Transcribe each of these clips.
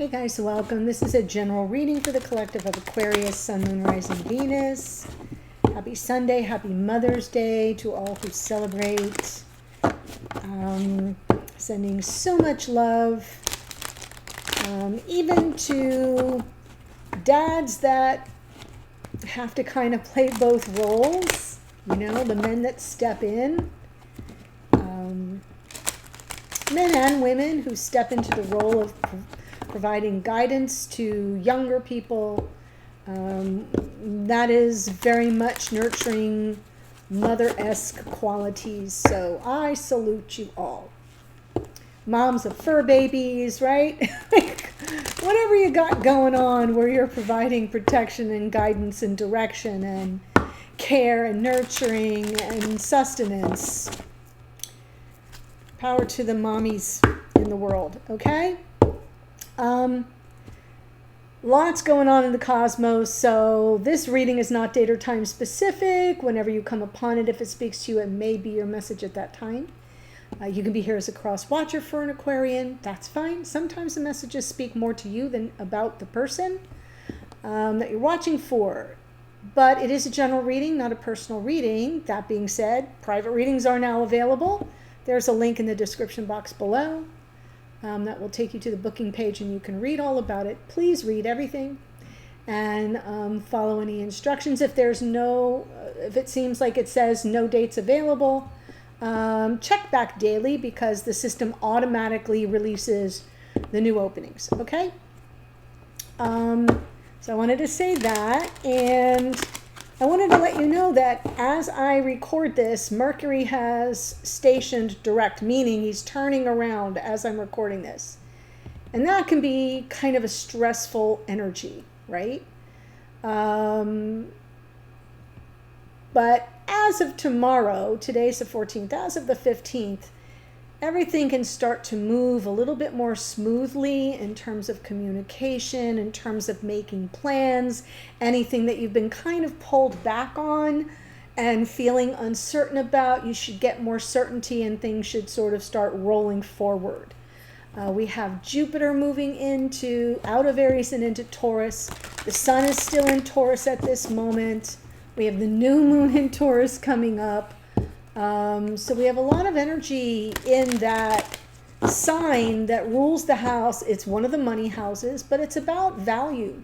Hey guys, welcome. This is a general reading for the collective of Aquarius, Sun, Moon, Rising, Venus. Happy Sunday, happy Mother's Day to all who celebrate. Sending so much love, even to dads that have to kind of play both roles, you know, the men that step in. Men and women who step into the role of providing guidance to younger people. That is very much nurturing mother-esque qualities. So I salute you all. Moms of fur babies, right? Whatever you got going on where you're providing protection and guidance and direction and care and nurturing and sustenance. Power to the mommies in the world, okay? Lots going on in the cosmos, so this reading is not date or time specific. Whenever you come upon it, if it speaks to you, it may be your message at that time. You can be here as a cross watcher for an Aquarian. That's fine. Sometimes the messages speak more to you than about the person that you're watching for. But it is a general reading, not a personal reading. That being said, private readings are now available. There's a link in the description box below that will take you to the booking page and you can read all about it. Please read everything and follow any instructions. If there's if it seems like it says no dates available, check back daily because the system automatically releases the new openings, okay? So I wanted to say that, and I wanted to let you know that as I record this, Mercury has stationed direct, meaning he's turning around as I'm recording this. And that can be kind of a stressful energy, right? But as of tomorrow, today's the 14th, as of the 15th, everything can start to move a little bit more smoothly in terms of communication, in terms of making plans, anything that you've been kind of pulled back on and feeling uncertain about, you should get more certainty and things should sort of start rolling forward. We have Jupiter moving out of Aries and into Taurus. The sun is still in Taurus at this moment. We have the new moon in Taurus coming up. So we have a lot of energy in that sign that rules the house. It's one of the money houses, but it's about value.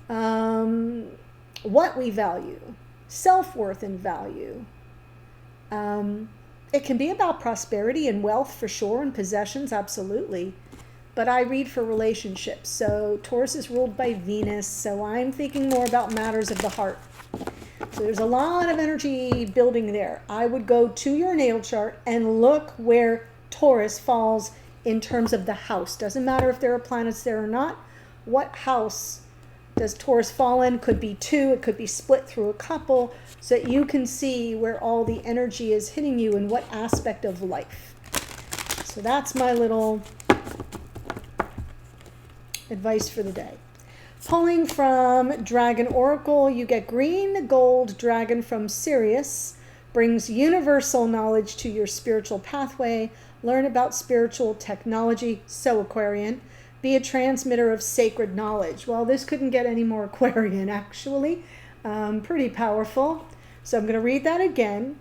What we value, self-worth and value. It can be about prosperity and wealth for sure, and possessions, absolutely. But I read for relationships. So Taurus is ruled by Venus, so I'm thinking more about matters of the heart. So there's a lot of energy building there. I would go to your natal chart and look where Taurus falls in terms of the house. Doesn't matter if there are planets there or not. What house does Taurus fall in? Could be two, it could be split through a couple, so that you can see where all the energy is hitting you and what aspect of life. So that's my little advice for the day. Pulling from Dragon Oracle, you get green gold dragon from Sirius. Brings universal knowledge to your spiritual pathway. Learn about spiritual technology. So Aquarian. Be a transmitter of sacred knowledge. Well, this couldn't get any more Aquarian, actually. Pretty powerful. So I'm going to read that again.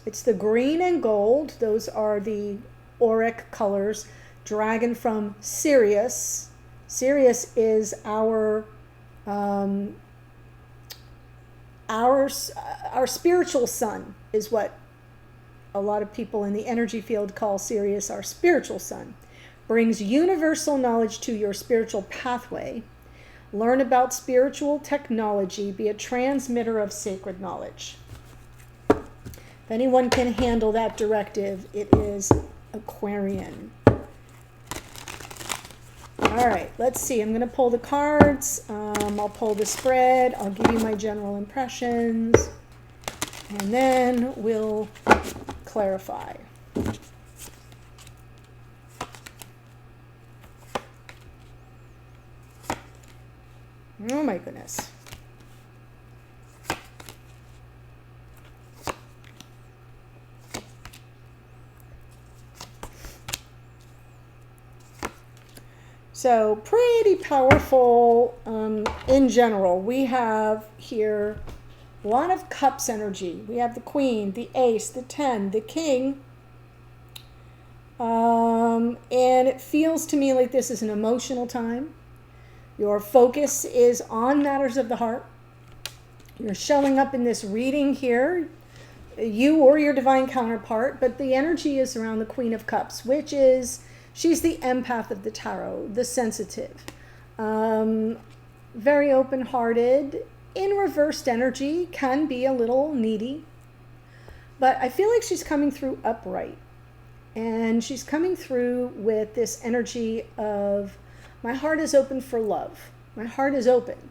It's the green and gold. Those are the auric colors. Dragon from Sirius. Sirius is our spiritual sun, is what a lot of people in the energy field call Sirius our spiritual sun. Brings universal knowledge to your spiritual pathway. Learn about spiritual technology. Be a transmitter of sacred knowledge. If anyone can handle that directive, it is Aquarian. All right, let's see. I'm going to pull the cards. I'll pull the spread. I'll give you my general impressions. And then we'll clarify. Oh my goodness. So pretty powerful in general. We have here a lot of cups energy. We have the queen, the ace, the 10, the king. And it feels to me like this is an emotional time. Your focus is on matters of the heart. You're showing up in this reading here, you or your divine counterpart, but the energy is around the Queen of Cups, which is, she's the empath of the tarot, the sensitive. Very open-hearted. In reversed energy, can be a little needy. But I feel like she's coming through upright. And she's coming through with this energy of, my heart is open for love. My heart is open.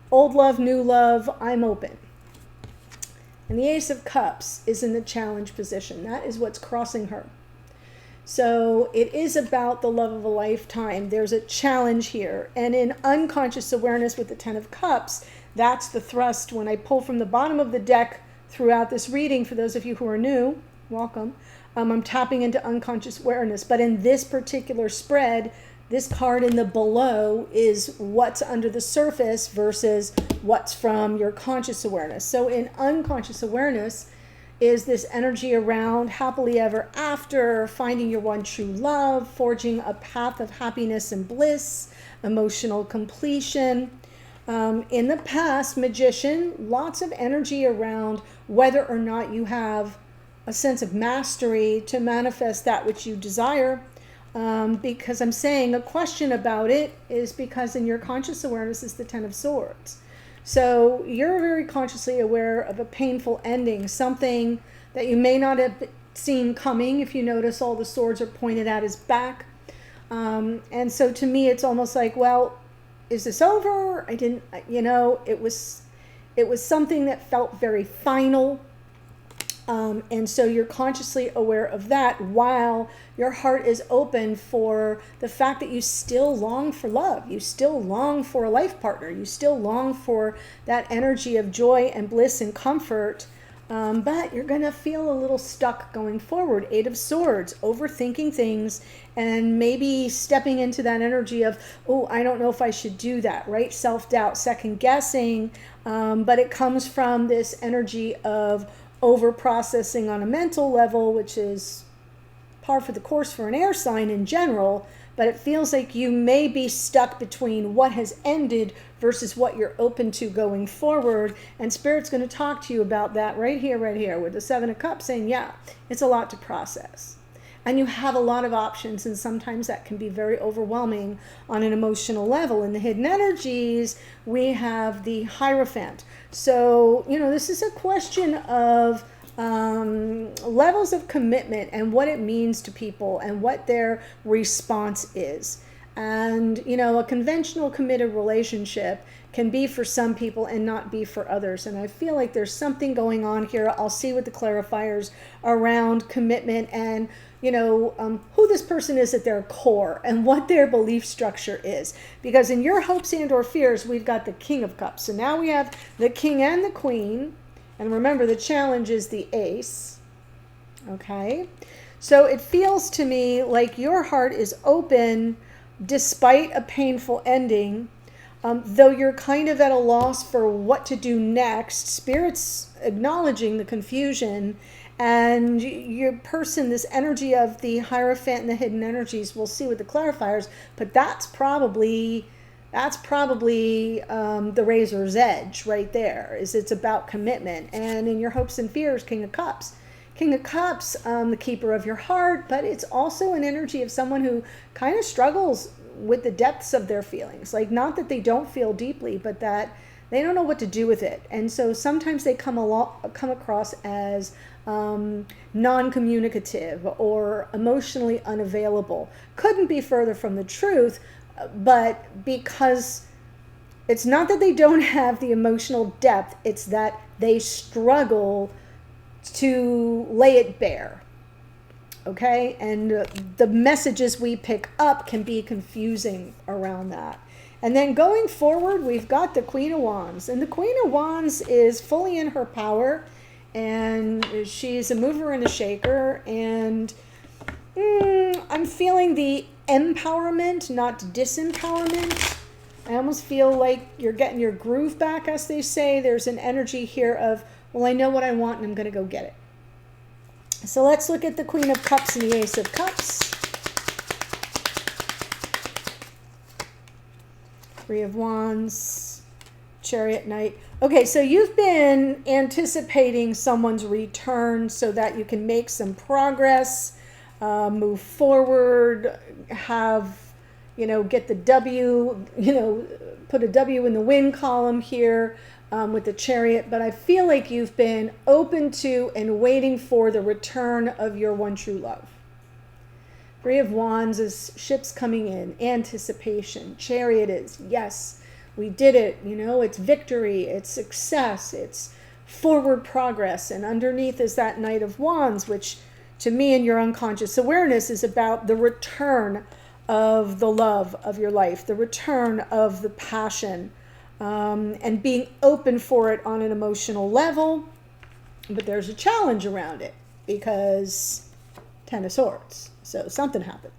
Old love, new love, I'm open. And the Ace of Cups is in the challenge position. That is what's crossing her. So it is about the love of a lifetime. There's a challenge here. And in unconscious awareness with the 10 of Cups, that's the thrust. When I pull from the bottom of the deck throughout this reading, for those of you who are new, welcome. I'm tapping into unconscious awareness. But in this particular spread, this card in the below is what's under the surface versus what's from your conscious awareness. So in unconscious awareness is this energy around happily ever after, finding your one true love, forging a path of happiness and bliss, emotional completion. In the past, Magician, lots of energy around whether or not you have a sense of mastery to manifest that which you desire. Because I'm saying a question about it is because in your conscious awareness is the 10 of Swords. So you're very consciously aware of a painful ending, something that you may not have seen coming. If you notice, all the swords are pointed at his back. And so to me, it's almost like, well, is this over? I didn't, it was something that felt very final. And so you're consciously aware of that while your heart is open for the fact that you still long for love. You still long for a life partner. You still long for that energy of joy and bliss and comfort. But you're going to feel a little stuck going forward. 8 of Swords, overthinking things and maybe stepping into that energy of, oh, I don't know if I should do that, right? Self-doubt, second guessing. But it comes from this energy of over-processing on a mental level, which is par for the course for an air sign in general, but it feels like you may be stuck between what has ended versus what you're open to going forward. And Spirit's going to talk to you about that right here, with the 7 of Cups saying, yeah, it's a lot to process. And you have a lot of options, and sometimes that can be very overwhelming on an emotional level. In the hidden energies, we have the Hierophant. So, this is a question of levels of commitment and what it means to people and what their response is. And, a conventional committed relationship can be for some people and not be for others. And I feel like there's something going on here. I'll see with the clarifiers around commitment and who this person is at their core and what their belief structure is. Because in your hopes and or fears, we've got the King of Cups. So now we have the King and the Queen. And remember, the challenge is the Ace. Okay? So it feels to me like your heart is open despite a painful ending. Though you're kind of at a loss for what to do next. Spirit's acknowledging the confusion. And your person, this energy of the Hierophant and the hidden energies, we'll see with the clarifiers, but that's probably the razor's edge right there, is it's about commitment. And in your hopes and fears, King of Cups. King of Cups, the keeper of your heart, but it's also an energy of someone who kind of struggles with the depths of their feelings. Like, not that they don't feel deeply, but that they don't know what to do with it. And so sometimes they come across as non-communicative or emotionally unavailable. Couldn't be further from the truth, but because it's not that they don't have the emotional depth, it's that they struggle to lay it bare. Okay? And the messages we pick up can be confusing around that. And then going forward, we've got the Queen of Wands. And the Queen of Wands is fully in her power. And she's a mover and a shaker. And I'm feeling the empowerment, not disempowerment. I almost feel like you're getting your groove back, as they say. There's an energy here of, well, I know what I want and I'm going to go get it. So let's look at the Queen of Cups and the Ace of Cups. Three of Wands, Chariot, Knight. Okay, so you've been anticipating someone's return so that you can make some progress, move forward, have, get the W, put a W in the win column here with the Chariot. But I feel like you've been open to and waiting for the return of your one true love. Three of Wands is ships coming in, anticipation. Chariot is, yes, we did it. It's victory, it's success, it's forward progress. And underneath is that Knight of Wands, which to me in your unconscious awareness is about the return of the love of your life, the return of the passion, and being open for it on an emotional level. But there's a challenge around it because Ten of Swords. So something happened.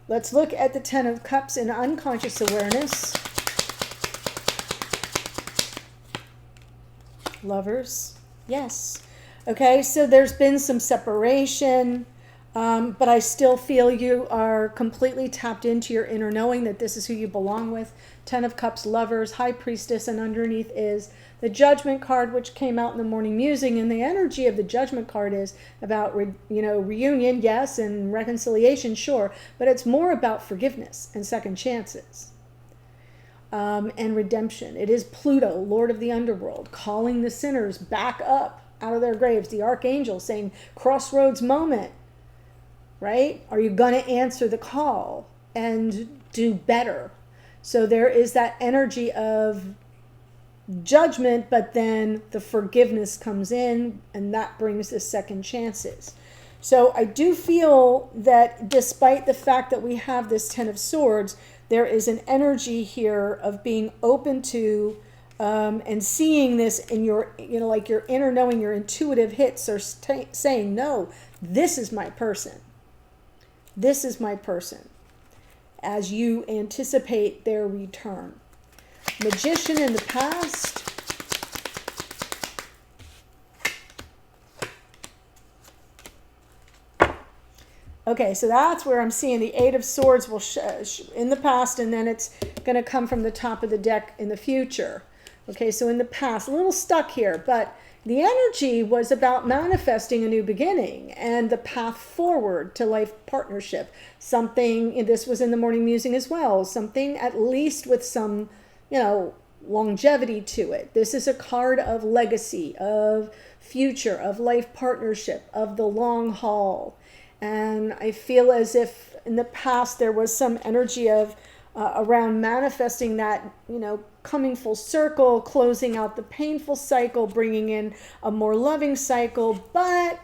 Let's look at the Ten of Cups in unconscious awareness. Lovers. Yes. Okay, so there's been some separation, but I still feel you are completely tapped into your inner knowing that this is who you belong with. Ten of Cups, Lovers, High Priestess, and underneath is the Judgment card, which came out in the morning musing. And the energy of the Judgment card is about, reunion, yes, and reconciliation, sure, but it's more about forgiveness and second chances. And redemption. It is Pluto, Lord of the Underworld, calling the sinners back up out of their graves. The Archangel saying, crossroads moment, right? Are you going to answer the call and do better? So there is that energy of judgment, but then the forgiveness comes in, and that brings the second chances. So I do feel that despite the fact that we have this Ten of Swords, there is an energy here of being open to and seeing this in your, like your inner knowing, your intuitive hits are saying, no, this is my person. This is my person, as you anticipate their return. Magician in the past. Okay, so that's where I'm seeing the Eight of Swords will in the past, and then it's going to come from the top of the deck in the future. Okay, so in the past, a little stuck here, but the energy was about manifesting a new beginning and the path forward to life partnership. Something, this was in the morning musing as well, something at least with some, longevity to it. This is a card of legacy, of future, of life partnership, of the long haul. And I feel as if in the past there was some energy of around manifesting that, coming full circle, closing out the painful cycle, bringing in a more loving cycle. But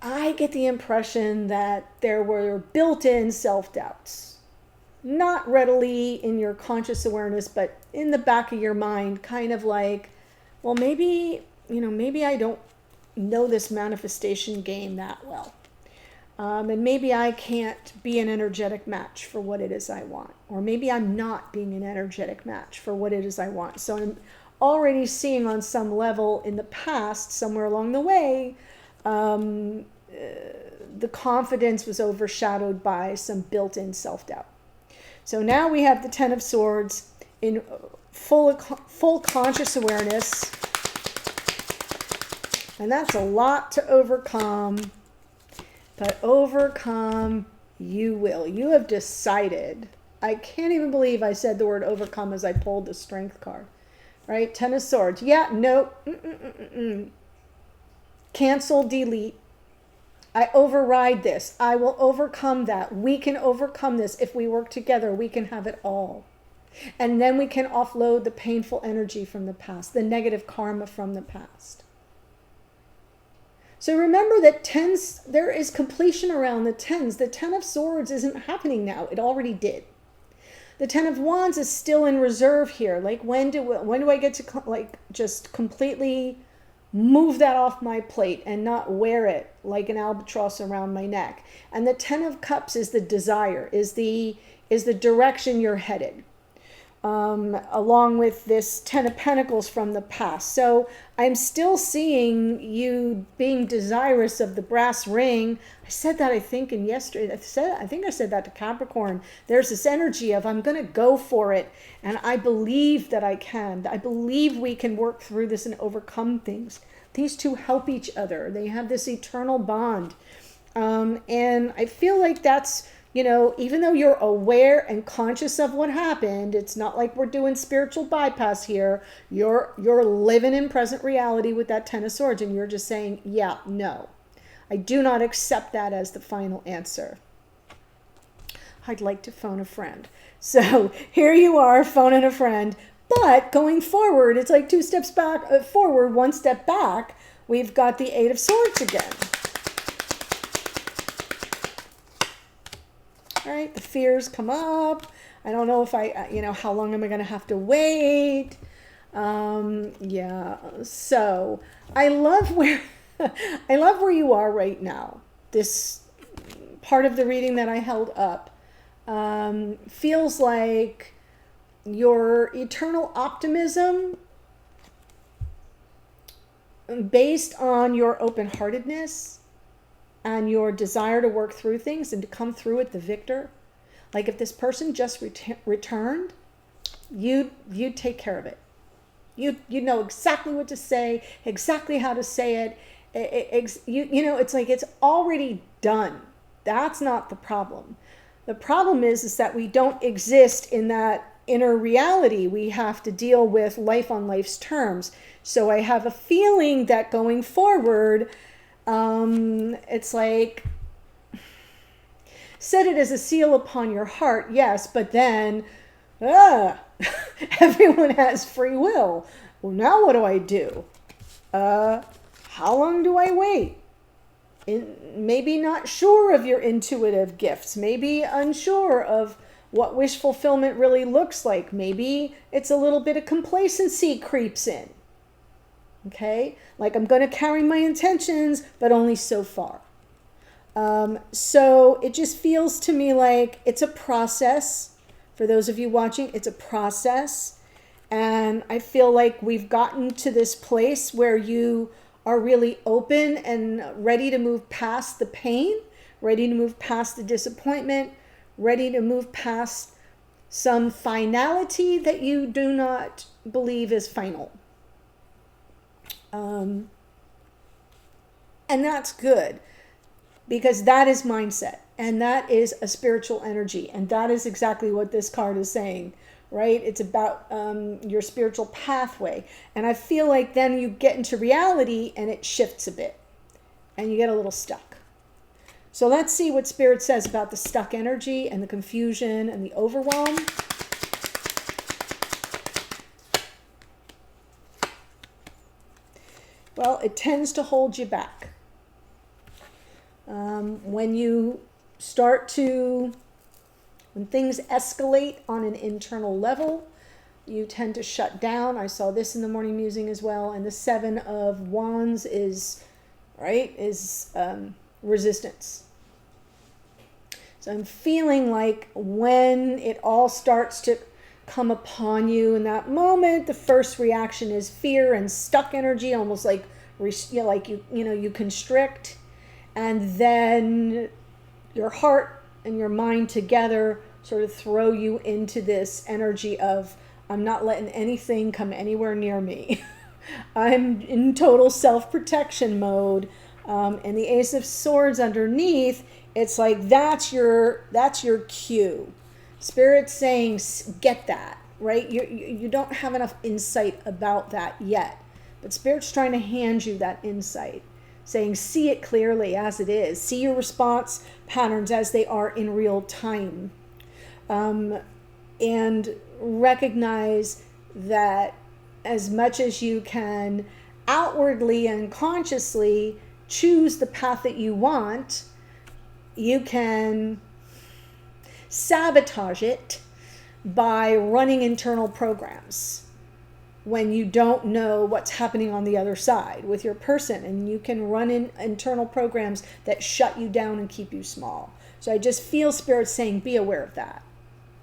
I get the impression that there were built-in self-doubts. Not readily in your conscious awareness, but in the back of your mind, kind of like, well, maybe I don't know this manifestation game that well. And maybe I can't be an energetic match for what it is I want. Or maybe I'm not being an energetic match for what it is I want. So I'm already seeing on some level in the past, somewhere along the way, the confidence was overshadowed by some built-in self-doubt. So now we have the Ten of Swords in full conscious awareness. And that's a lot to overcome. But overcome you will. You have decided. I can't even believe I said the word overcome as I pulled the Strength card. Right? Ten of Swords. Yeah, no. Cancel, delete. I override this. I will overcome that. We can overcome this. If we work together, we can have it all. And then we can offload the painful energy from the past, the negative karma from the past. So remember that tens, there is completion around the tens. The Ten of Swords isn't happening now. It already did. The Ten of Wands is still in reserve here. Like when do I get to just completely move that off my plate and not wear it like an albatross around my neck. And the Ten of Cups is the desire, is the direction you're headed, along with this Ten of Pentacles from the past. So I'm still seeing you being desirous of the brass ring. I said that, I think, in yesterday. I think I said that to Capricorn. There's this energy of, I'm going to go for it. And I believe that I can. I believe we can work through this and overcome things. These two help each other. They have this eternal bond. And I feel like that's, you know, even though you're aware and conscious of what happened, it's not like we're doing spiritual bypass here. You're living in present reality with that Ten of Swords, and you're just saying, yeah, no. I do not accept that as the final answer. I'd like to phone a friend. So here you are, phoning a friend. But going forward, it's like 2 steps back, forward, 1 step back. We've got the Eight of Swords again. All right, the fears come up. I don't know if how long am I going to have to wait? Yeah, so I love where you are right now. This part of the reading that I held up feels like your eternal optimism based on your open-heartedness and your desire to work through things and to come through it the victor. Like if this person just returned, you'd take care of it. You know exactly what to say, exactly how to say it. You know, it's like it's already done. That's not the problem. The problem is that we don't exist in that inner reality. We have to deal with life on life's terms. So I have a feeling that going forward, it's like, set it as a seal upon your heart, yes, but then everyone has free will. Well, now what do I do? How long do I wait? Maybe not sure of your intuitive gifts, maybe unsure of what wish fulfillment really looks like. Maybe it's a little bit of complacency creeps in. Okay, like I'm going to carry my intentions, but only so far. So it just feels to me like it's a process. For those of you watching, it's a process. And I feel like we've gotten to this place where you are really open and ready to move past the pain, ready to move past the disappointment, ready to move past some finality that you do not believe is final. And that's good, because that is mindset, and that is a spiritual energy, and that is exactly what this card is saying, right? It's about your spiritual pathway. And I feel like then you get into reality and it shifts a bit and you get a little stuck. So let's see what Spirit says about the stuck energy and the confusion and the overwhelm. Well, it tends to hold you back. When things escalate on an internal level, you tend to shut down. I saw this in the morning musing as well. And the Seven of Wands is resistance. So I'm feeling like when it all starts to come upon you in that moment, the first reaction is fear and stuck energy, almost like you constrict, and then your heart and your mind together sort of throw you into this energy of, I'm not letting anything come anywhere near me. I'm in total self-protection mode. And the Ace of Swords underneath, it's like that's your cue. Spirit's saying, get that, right? You don't have enough insight about that yet. But Spirit's trying to hand you that insight, saying, see it clearly as it is. See your response patterns as they are in real time. And recognize that as much as you can outwardly and consciously choose the path that you want, you can sabotage it by running internal programs. when you don't know what's happening on the other side with your person, and you can run in internal programs that shut you down and keep you small. So I just feel Spirit saying, be aware of that.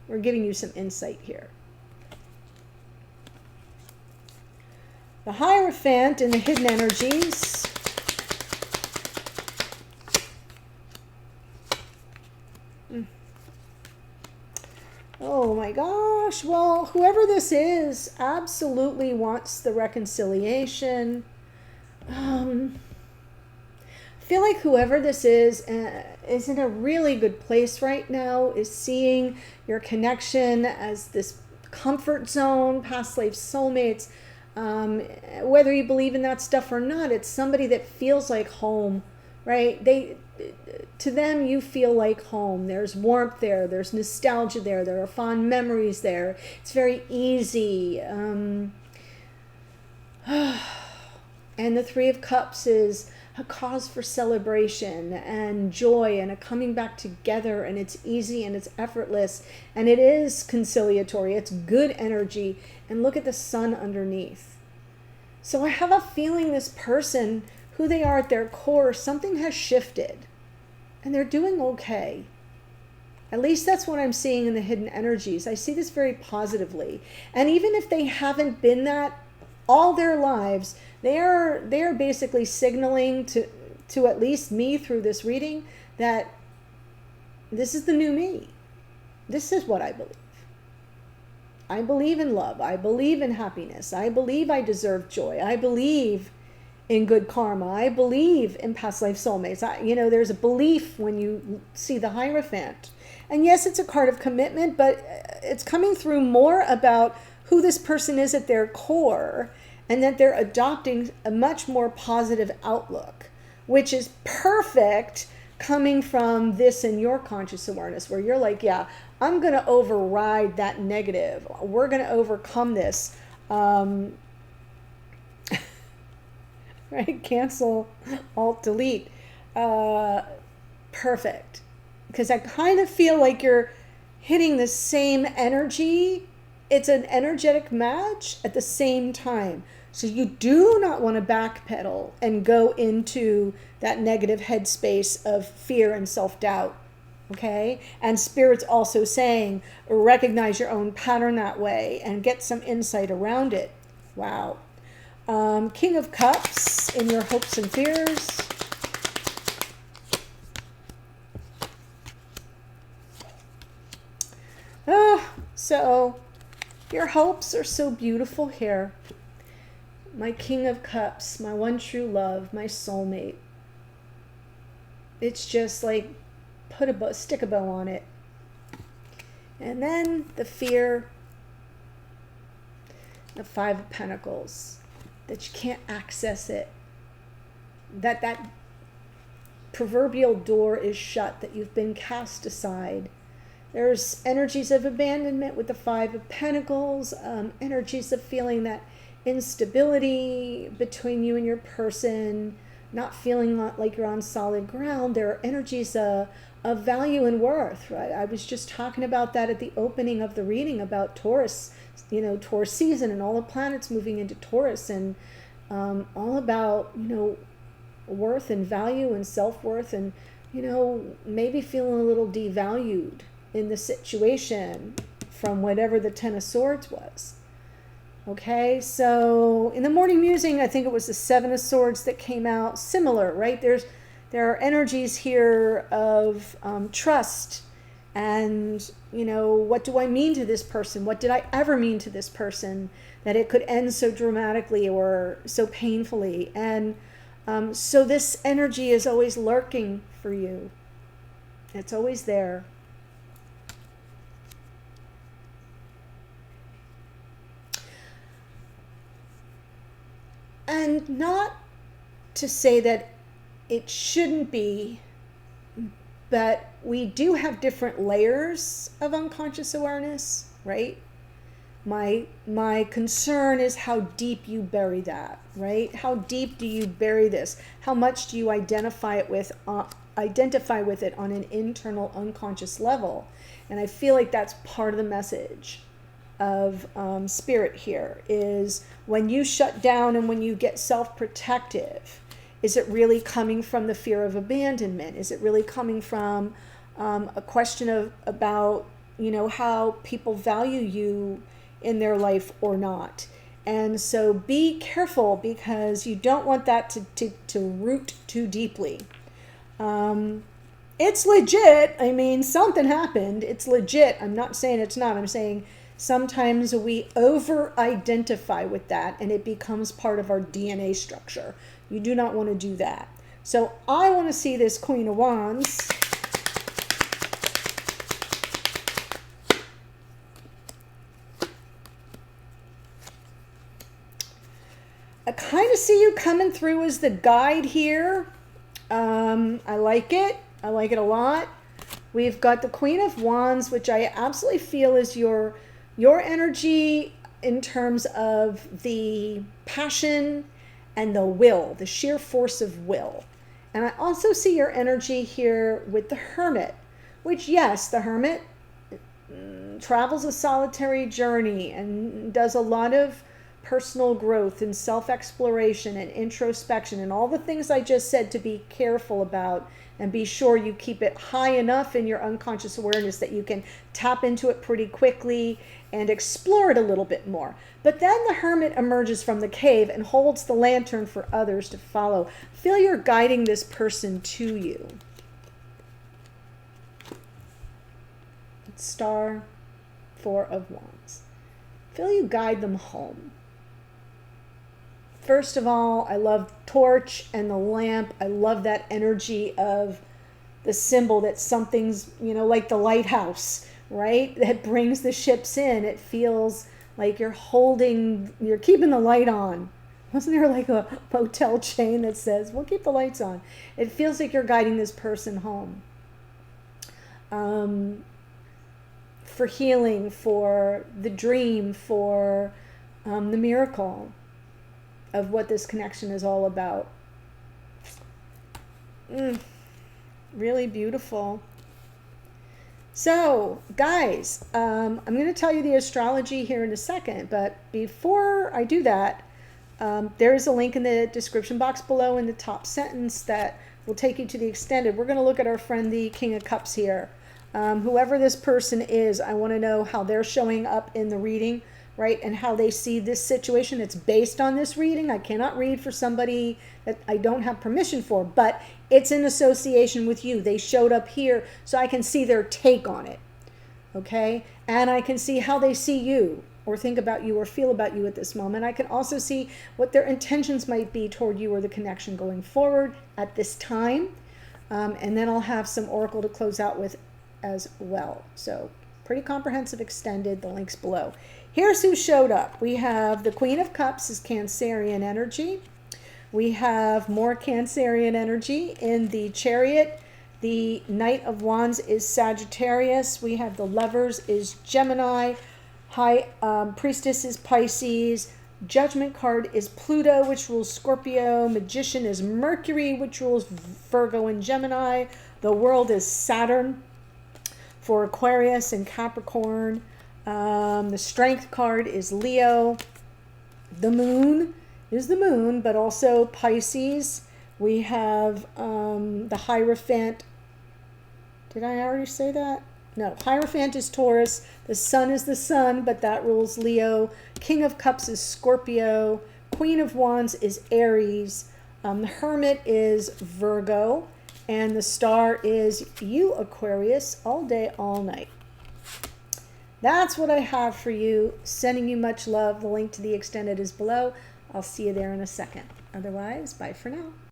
We're giving you some insight here. The Hierophant and the hidden energies. Oh my gosh. Well, whoever this is absolutely wants the reconciliation. I feel like whoever this is in a really good place right now, is seeing your connection as this comfort zone, past life soulmates. Whether you believe in that stuff or not, it's somebody that feels like home, right? To them, you feel like home. There's warmth there. There's nostalgia there. There are fond memories there. It's very easy. And the Three of Cups is a cause for celebration and joy and a coming back together, and it's easy and it's effortless and it is conciliatory. It's good energy. And look at the sun underneath. So I have a feeling this person, who they are at their core, something has shifted and they're doing okay. At least that's what I'm seeing in the hidden energies. I see this very positively. And even if they haven't been that all their lives, they are basically signaling to at least me through this reading that this is the new me. This is what I believe. I believe in love. I believe in happiness. I believe I deserve joy. I believe in good karma. I believe in past life soulmates. There's a belief when you see the Hierophant. And yes, it's a card of commitment, but it's coming through more about who this person is at their core, and that they're adopting a much more positive outlook, which is perfect coming from this in your conscious awareness, where you're like, yeah, I'm going to override that negative. We're going to overcome this. Right? Cancel, Alt, Delete. Perfect. Because I kind of feel like you're hitting the same energy. It's an energetic match at the same time. So you do not want to backpedal and go into that negative headspace of fear and self-doubt. Okay? And Spirit's also saying, recognize your own pattern that way and get some insight around it. Wow. King of Cups in your hopes and fears. So your hopes are so beautiful here. My King of Cups, my one true love, my soulmate. It's just like stick a bow on it. And then the fear, the Five of Pentacles, that you can't access it, that proverbial door is shut, that you've been cast aside. There's energies of abandonment with the Five of Pentacles, energies of feeling that instability between you and your person, not feeling like you're on solid ground. There are energies of value and worth, right? I was just talking about that at the opening of the reading about Taurus, Taurus season and all the planets moving into Taurus, and all about, worth and value and self-worth, and, maybe feeling a little devalued in the situation from whatever the Ten of Swords was. Okay, so in the morning musing, I think it was the Seven of Swords that came out. Similar, right? There are energies here of trust and, what do I mean to this person? What did I ever mean to this person that it could end so dramatically or so painfully? And so this energy is always lurking for you. It's always there. And not to say that it shouldn't be, but we do have different layers of unconscious awareness, right? My concern is how deep you bury that, right? How deep do you bury this? How much do you identify with it on an internal unconscious level? And I feel like that's part of the message. of spirit here is when you shut down and when you get self-protective, is it really coming from the fear of abandonment? Is it really coming from a question of about, you know, how people value you in their life or not? And so be careful, because you don't want that to root too deeply. It's legit. I mean, something happened. It's legit. I'm not saying it's not. I'm saying sometimes we over-identify with that and it becomes part of our DNA structure. You do not want to do that. So I want to see this Queen of Wands. I kind of see you coming through as the guide here. I like it. I like it a lot. We've got the Queen of Wands, which I absolutely feel is your energy in terms of the passion and the will, the sheer force of will. And I also see your energy here with the Hermit, which, yes, the Hermit travels a solitary journey and does a lot of personal growth and self-exploration and introspection and all the things I just said to be careful about, and be sure you keep it high enough in your unconscious awareness that you can tap into it pretty quickly and explore it a little bit more. But then the Hermit emerges from the cave and holds the lantern for others to follow. Feel you're guiding this person to you. Star, Four of Wands. Feel you guide them home. First of all, I love torch and the lamp. I love that energy of the symbol that something's, you know, like the lighthouse, right? That brings the ships in. It feels like you're keeping the light on. Wasn't there like a motel chain that says, we'll keep the lights on? It feels like you're guiding this person home. For healing, for the dream, for the miracle of what this connection is all about. Really beautiful. So, guys, I'm going to tell you the astrology here in a second, but before I do that, there is a link in the description box below in the top sentence that will take you to the extended. We're going to look at our friend, the King of Cups here. Whoever this person is, I want to know how they're showing up in the reading, right? And how they see this situation. It's based on this reading. I cannot read for somebody that I don't have permission for, but it's in association with you. They showed up here so I can see their take on it, okay? And I can see how they see you or think about you or feel about you at this moment. I can also see what their intentions might be toward you or the connection going forward at this time. And then I'll have some oracle to close out with as well. So pretty comprehensive extended, the links below. Here's who showed up. We have the Queen of Cups is Cancerian energy. We have more Cancerian energy in the Chariot. The Knight of Wands is Sagittarius. We have the Lovers is Gemini. Priestess is Pisces. Judgment card is Pluto, which rules Scorpio. Magician is Mercury, which rules Virgo and Gemini. The World is Saturn for Aquarius and Capricorn. The Strength card is Leo. The Moon is the Moon, but also Pisces. We have the Hierophant. Did I already say that? No, Hierophant is Taurus. The Sun is the Sun, but that rules Leo. King of Cups is Scorpio. Queen of Wands is Aries. The Hermit is Virgo. And the Star is you, Aquarius, all day, all night. That's what I have for you. Sending you much love. The link to the extended is below. I'll see you there in a second. Otherwise, bye for now.